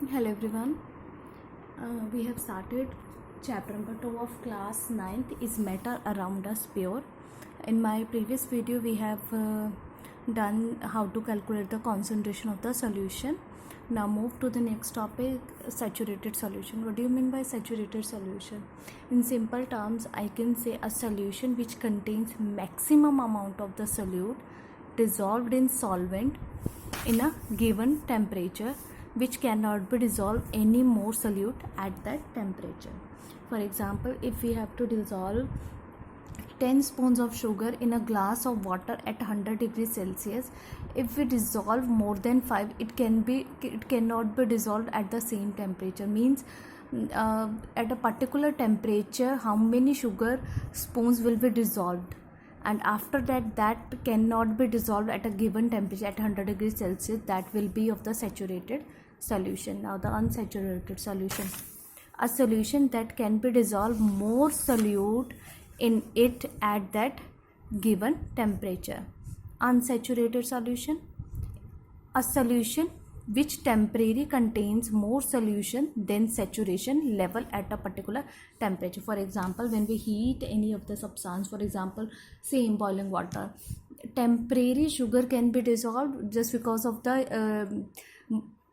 Hello everyone. We have started chapter number 2 of class 9th is matter around us pure. In my previous video we have done how to calculate the concentration of the solution. Now move to the next topic, saturated solution. What do you mean by saturated solution? In simple terms, I can say a solution which contains maximum amount of the solute dissolved in solvent in a given temperature, which cannot be dissolved any more solute at that temperature. For example, if we have to dissolve 10 spoons of sugar in a glass of water at 100 degrees Celsius, if we dissolve more than 5, it cannot be dissolved at the same temperature. Means at a particular temperature how many sugar spoons will be dissolved, and after that cannot be dissolved at a given temperature at 100 degrees Celsius. That will be of the saturated solution. Now the unsaturated solution, a solution that can be dissolved more solute in it at that given temperature. Unsaturated solution, a solution which temporarily contains more solution than saturation level at a particular temperature. For example, when we heat any of the substance, for example say in boiling water, temporary sugar can be dissolved just because of the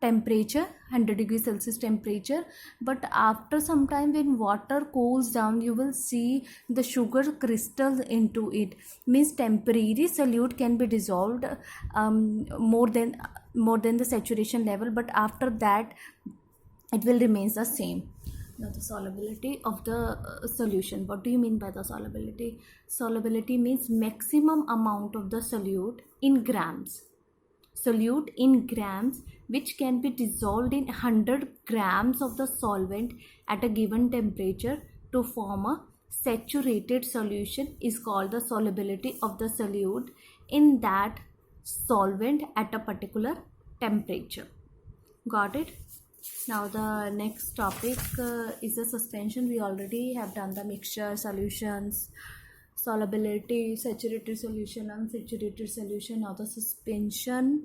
temperature, 100 degrees Celsius temperature, but after some time when water cools down, you will see the sugar crystals into it. Means temporary solute can be dissolved more than the saturation level, but after that it will remain the same. Now the solubility of the solution. What do you mean by the solubility? Solubility means maximum amount of the solute in grams. Solute in grams which can be dissolved in 100 grams of the solvent at a given temperature to form a saturated solution is called the solubility of the solute in that solvent at a particular temperature. Got it? Now the next topic is the suspension. We already have done the mixture, solutions, solubility, saturated solution, unsaturated solution. Now the suspension.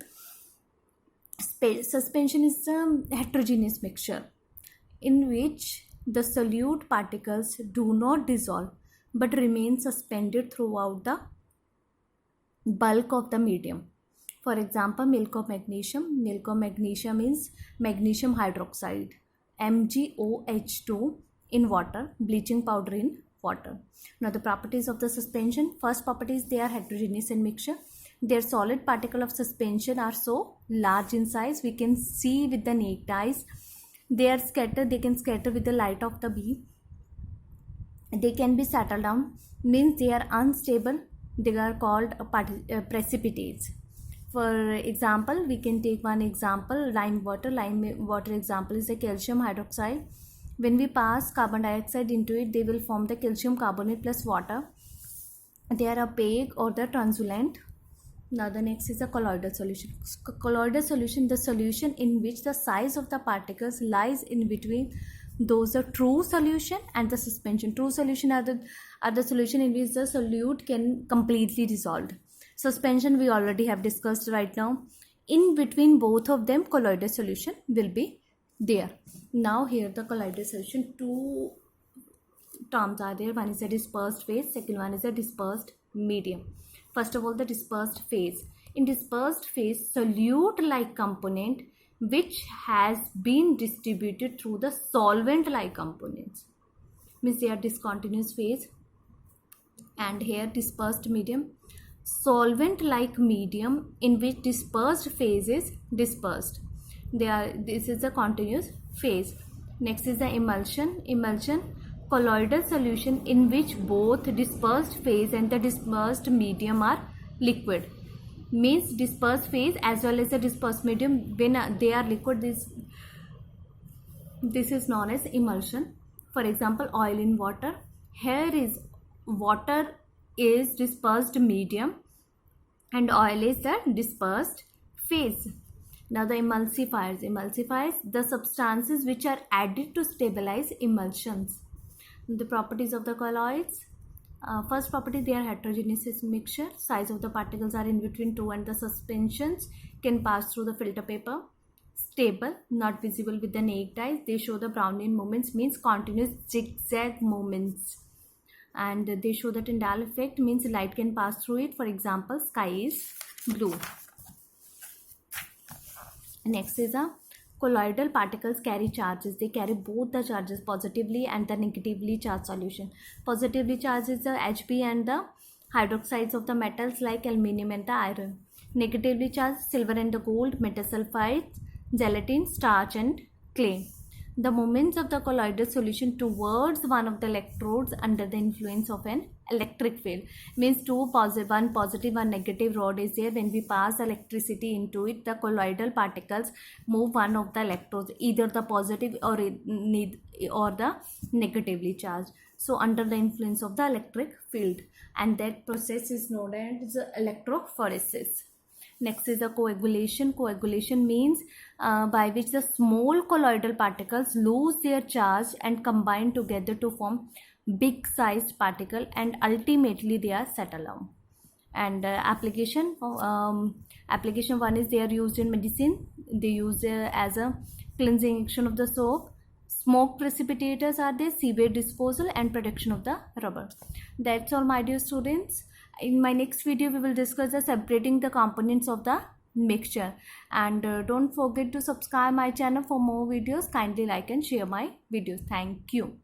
Suspension is a heterogeneous mixture in which the solute particles do not dissolve but remain suspended throughout the bulk of the medium. For example, milk of magnesium. Milk of magnesium is magnesium hydroxide, MgOH2 in water, bleaching powder in water. Now the properties of the suspension. First property is they are heterogeneous in mixture. Their solid particle of suspension are so large in size, we can see with the naked eyes. They are scattered, they can scatter with the light of the beam. They can be settled down, means they are unstable. They are called precipitates. For example, we can take one example, lime water. Lime water example is the calcium hydroxide. When we pass carbon dioxide into it, they will form the calcium carbonate plus water. They are opaque or the translucent. Now the next is a colloidal solution. Colloidal solution, the solution in which the size of the particles lies in between those are true solution and the suspension. True solution are the solution in which the solute can completely dissolve. Suspension we already have discussed right now. In between both of them, colloidal solution will be there. Now here the colloidal solution, two terms are there. One is a dispersed phase, second one is a dispersed medium. First of all, the dispersed phase. In dispersed phase, solute-like component which has been distributed through the solvent-like components. Means they are discontinuous phase. And here dispersed medium. Solvent-like medium in which dispersed phase is dispersed. This is a continuous phase. Next is the emulsion. Emulsion, colloidal solution in which both dispersed phase and the dispersed medium are liquid. Means dispersed phase as well as the dispersed medium, when they are liquid, this is known as emulsion. For example, oil in water. Here is water is dispersed medium and oil is the dispersed phase. Now the emulsifiers. Emulsifiers, the substances which are added to stabilize emulsions. The properties of the colloids. First property, they are heterogeneous mixture. Size of the particles are in between 2 and the suspensions can pass through the filter paper. stable, not visible with the naked eyes. They show the Brownian movements, means continuous zigzag movements. And they show the Tyndall effect, means light can pass through it. For example, sky is blue. Next is a colloidal particles carry charges. They carry both the charges, positively and the negatively charged solution. Positively charged is the Hb and the hydroxides of the metals like aluminium and the iron. Negatively charged, silver and the gold, metasulfides, gelatin, starch and clay. The moments of the colloidal solution towards one of the electrodes under the influence of an electric field, means one positive, one negative rod is there. When we pass electricity into it, the colloidal particles move one of the electrodes, either the positive or the negatively charged, so under the influence of the electric field, and that process is known as electrophoresis. Next is the coagulation. Coagulation means by which the small colloidal particles lose their charge and combine together to form big sized particle, and ultimately they are settled down. And application one is they are used in medicine. They use as a cleansing action of the soap. Smoke precipitators are there, sewage disposal, and protection of the rubber. That's all, my dear students. In my next video we will discuss the separating the components of the mixture, and don't forget to subscribe my channel for more videos. Kindly like and share my videos. Thank you.